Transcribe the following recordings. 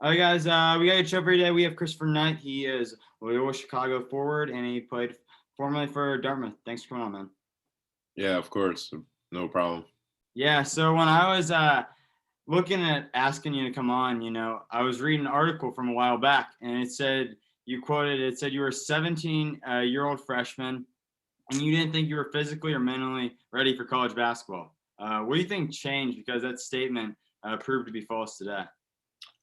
All right, guys. We got a show every day. We have Christopher Knight. He is Loyola Chicago forward, and he played formerly for Dartmouth. Thanks for coming on, man. Yeah, of course. No problem. Yeah. So when I was looking at asking you to come on, I was reading an article from a while back, and it said you quoted. It said you were a 17-year-old freshman, and you didn't think you were physically or mentally ready for college basketball. What do you think changed because that statement proved to be false today?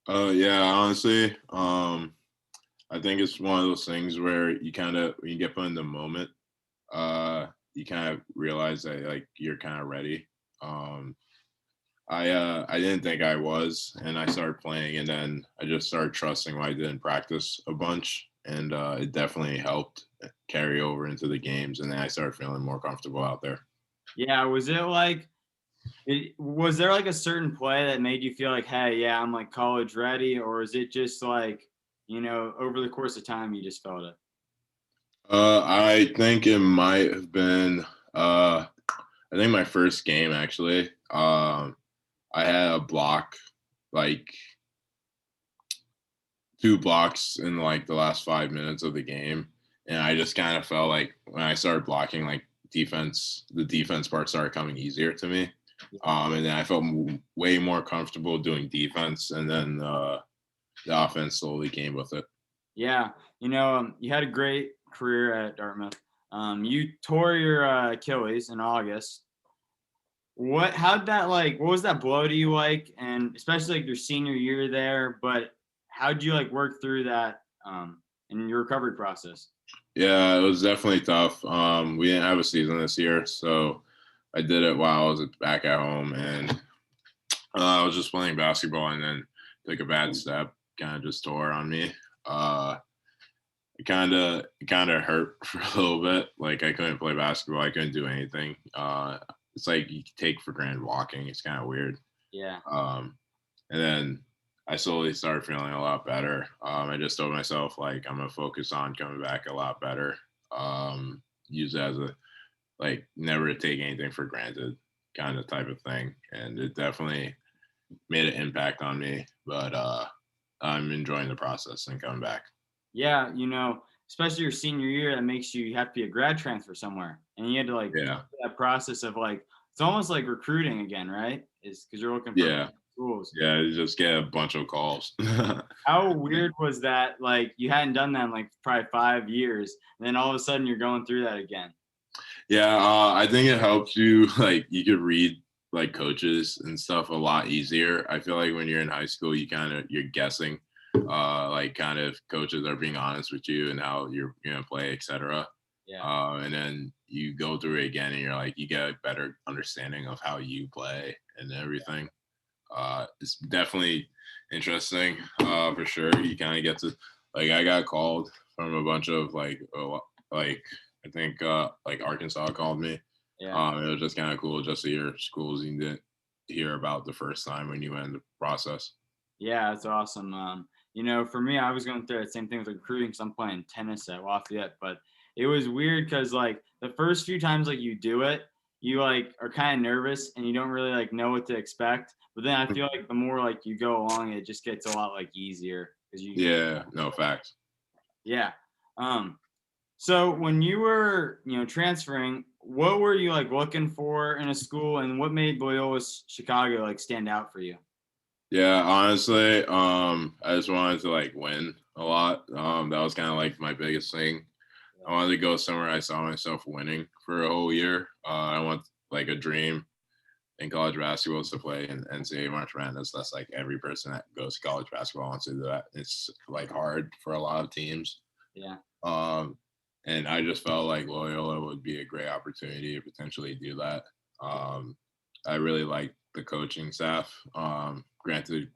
Yeah, honestly, I think it's one of those things where you kind of when you get put in the moment, you kind of realize that like you're kind of ready. Um, I didn't think I was, and I started playing, and then I just started trusting when I didn't practice a bunch, and it definitely helped carry over into the games, and then I started feeling more comfortable out there. Yeah. Was there like a certain play that made you feel like, hey, yeah, I'm like college ready, or is it just like, over the course of time you just felt it? I think it might have been. I think my first game actually. I had a block, like 2 blocks in like the last 5 minutes of the game, and I just kind of felt like when I started blocking, like the defense part started coming easier to me, and then I felt way more comfortable doing defense, and then the offense slowly came with it. Yeah, you had a great career at Dartmouth. You tore your Achilles in August. How'd that like? What was that blow to you like? And especially like your senior year there, but how'd you like work through that in your recovery process? Yeah, it was definitely tough. We didn't have a season this year, so I did it while I was back at home, and I was just playing basketball, and then took a bad step, kind of just tore on me. Uh, it kind of hurt for a little bit. Like I couldn't play basketball, I couldn't do anything. It's like you take for granted walking. It's kind of weird. Yeah, Um, and then I slowly started feeling a lot better. I just told myself like I'm gonna focus on coming back a lot better. Use it as a like never to take anything for granted kind of type of thing, and it definitely made an impact on me. But I'm enjoying the process and coming back. yeah, especially your senior year, that makes you have to be a grad transfer somewhere, and you had to like go Yeah, through that process of like it's almost like recruiting again, right? Is because you're looking for yeah, schools. yeah. You just get a bunch of calls. How weird was that? Like you hadn't done that in like probably 5 years, and then all of a sudden you're going through that again. Yeah, I think it helps you like you could read like coaches and stuff a lot easier. I feel like when you're in high school, you're guessing, like kind of coaches are being honest with you and how you're gonna play, etc. Yeah, And then you go through it again, and you're like you get a better understanding of how you play and everything. It's definitely interesting, for sure. You kind of get to like I got called from a bunch of like I think like Arkansas called me. yeah, It was just kind of cool just to hear schools you didn't hear about the first time when you went in the process. yeah. It's awesome. For me, I was going through that same thing with recruiting because I'm playing tennis at Lafayette, but it was weird because like the first few times like you do it, you like are kind of nervous and you don't really like know what to expect. But then I feel like the more like you go along, it just gets a lot like easier because Yeah, no facts. yeah. Um, So when you were, transferring, what were you like looking for in a school, and what made Loyola Chicago like stand out for you? Yeah, honestly, I just wanted to like win a lot. That was kind of like my biggest thing. I wanted to go somewhere I saw myself winning for a whole year. I want like a dream in college basketball is to play in NCAA March Madness. That's like every person that goes to college basketball wants to do that. It's like hard for a lot of teams. Yeah, Um, and I just felt like Loyola would be a great opportunity to potentially do that. Um, I really liked the coaching staff. Granted,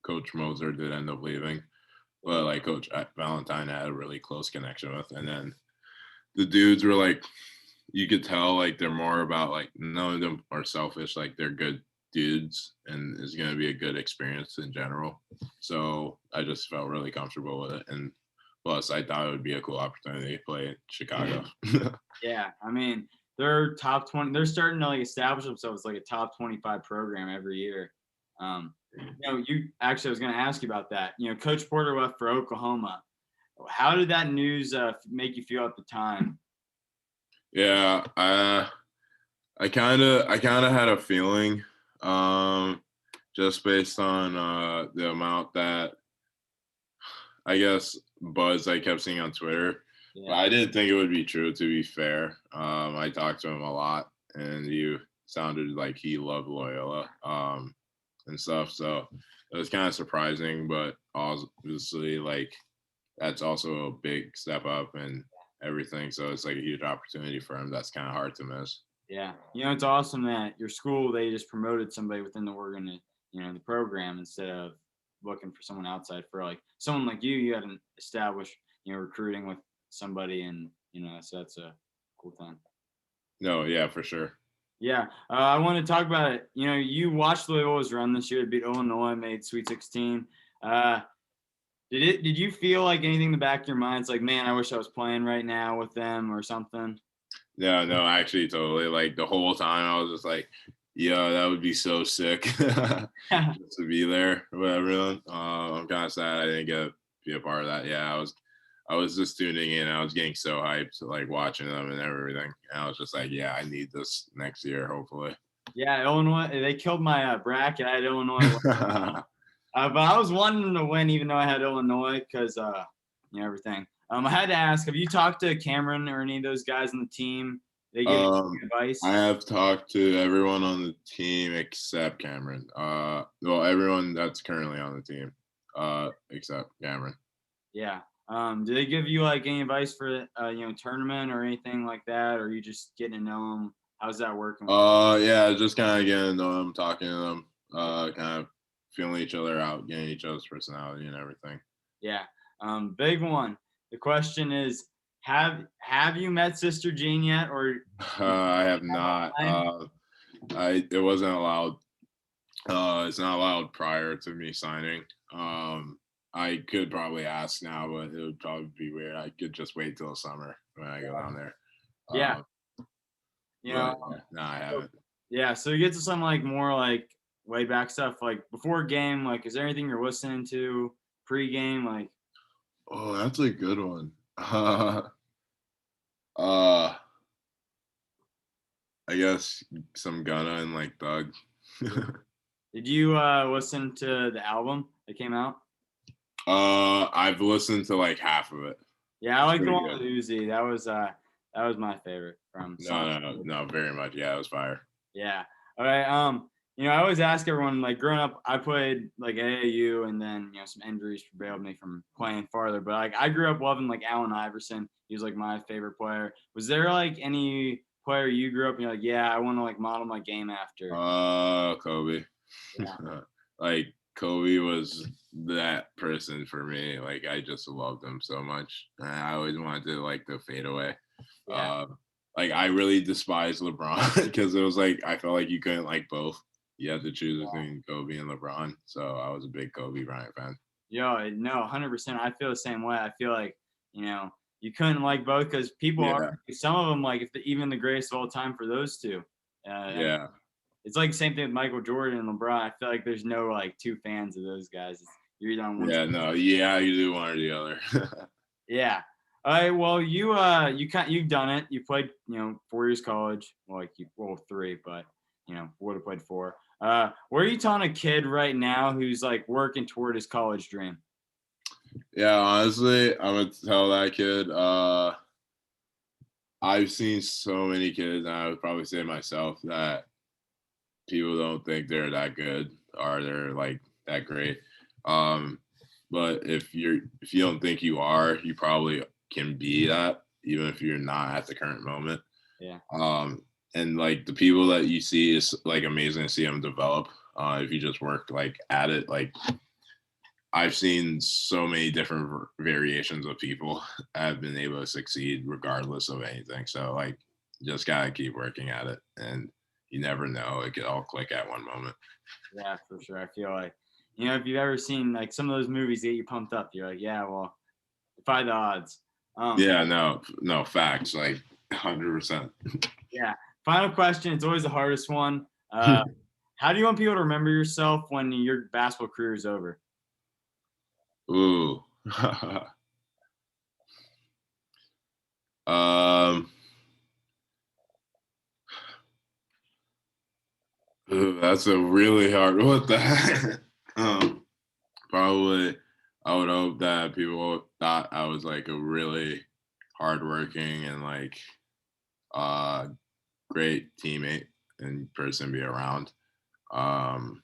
Coach Moser did end up leaving, but like Coach Valentine had a really close connection with. And then the dudes were like, you could tell like they're more about like none of them are selfish. Like they're good dudes, and it's going to be a good experience in general. So I just felt really comfortable with it, and plus I thought it would be a cool opportunity to play in Chicago. yeah. I mean, they're top 20. They're starting to like establish themselves like a top 25 program every year. You actually, I was going to ask you about that. Coach Porter left for Oklahoma. How did that news make you feel at the time? Yeah, I kind of had a feeling, um, just based on the amount that I guess buzz I kept seeing on Twitter. But Yeah, I didn't think it would be true. To be fair, I talked to him a lot, and he sounded like he loved Loyola and stuff. So it was kind of surprising, but obviously, like that's also a big step up and everything. So it's like a huge opportunity for him. That's kind of hard to miss. yeah. It's awesome that your school they just promoted somebody within the the program instead of looking for someone outside for like someone like you. You had an established recruiting with somebody, and so that's a cool thing. No, yeah, for sure. Yeah, I want to talk about it. You watched Loyola's run this year. They beat Illinois, made Sweet 16. Uh, Did you feel like anything in the back of your mind? It's like, man, I wish I was playing right now with them or something. Yeah, no, actually, totally. Like the whole time, I was just like, "Yeah, that would be so sick just to be there with everyone." I'm kind of sad I didn't get to be a part of that. Yeah, I was just tuning in. I was getting so hyped, like watching them and everything. And I was just like, "Yeah, I need this next year, hopefully." Yeah, Illinois. They killed my bracket. I had Illinois, but I was wanting to win, even though I had Illinois, because everything. I had to ask: have you talked to Cameron or any of those guys on the team? They give you I advice? have talked to everyone on the team except Cameron. Well, everyone that's currently on the team, except Cameron. Yeah. Do they give you like any advice for tournament or anything like that, or are you just getting to know them? How's that working with? Yeah, just kind of getting to know them, talking to them, kind of feeling each other out, getting each other's personality and everything. Yeah. Big one. The question is, have you met Sister Jean yet, or I have not. time? It wasn't allowed. It's not allowed prior to me signing. I could probably ask now, but it would probably be weird. I could just wait till the summer when I go down there. Yeah. Uh, You know. but yeah, no, I So, haven't. yeah. So you get to some like more like way back stuff, like before game. Like, is there anything you're listening to pre-game? Like, Oh, that's a good one. Uh, I guess some Gunna and like Thug. did you listen to the album that came out? I've listened to like half of it. Yeah, I It's like the pretty one with good. Uzi. That was my favorite from song. No, very much. Yeah, it was fire. Yeah. All right. I always ask everyone, like growing up, I played like AAU and then, some injuries prevailed me from playing farther. But like I grew up loving like Allen Iverson. He was like my favorite player. Was there like any player you grew up and you're like, yeah, I want to like model my game after? Kobe. Yeah. Like Kobe was that person for me. Like I just loved him so much. And I always wanted to like the fade away. Yeah. Uh, like I really despise LeBron because it was like I felt like you couldn't like both. You had to choose between Kobe and LeBron. So I was a big Kobe Bryant fan. Yo, no, 100%. I feel the same way. I feel like, you couldn't like both because people are, Yeah, some of them, like, if even the greatest of all time for those two. yeah, It's like the same thing with Michael Jordan and LeBron. I feel like there's no like two fans of those guys. You're either on one side. yeah. No, yeah, you do one or the other. Yeah. All right. Well, you've done it. You played 4 years college. Well, three, but would have played four. Where are you telling a kid right now who's like working toward his college dream? Yeah, honestly, I'm gonna tell that kid. I've seen so many kids, and I would probably say myself that people don't think they're that good or they're like that great. Um, but if you don't think you are, you probably can be that, even if you're not at the current moment. Yeah. Um, and like the people that you see is like amazing to see them develop. If you just work like at it, like I've seen so many different variations of people have been able to succeed regardless of anything. So like just gotta keep working at it and you never know. It could all click at one moment. Yeah, for sure. I feel like, if you've ever seen like some of those movies that get you pumped up, you're like, yeah, well, defy the odds. Yeah, no facts, like 100%. Yeah. Final question. It's always the hardest one. How do you want people to remember yourself when your basketball career is over? Ooh. um, Ooh, that's a really hard. What the heck? Probably, I would hope that people thought I was like a really hardworking and like uh great teammate and person to be around. Um,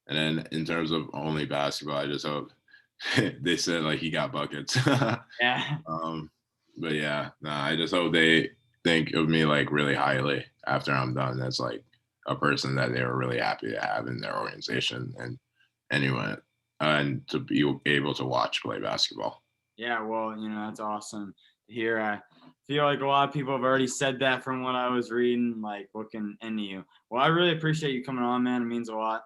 and then in terms of only basketball, I just hope they said like he got buckets. Yeah. um, but yeah, nah, I just hope they think of me like really highly after I'm done. That's like a person that they were really happy to have in their organization and anyone and to be able to watch play basketball. Yeah, well, that's awesome to hear. I feel like a lot of people have already said that from what I was reading, like looking into you. Well, I really appreciate you coming on, man. It means a lot.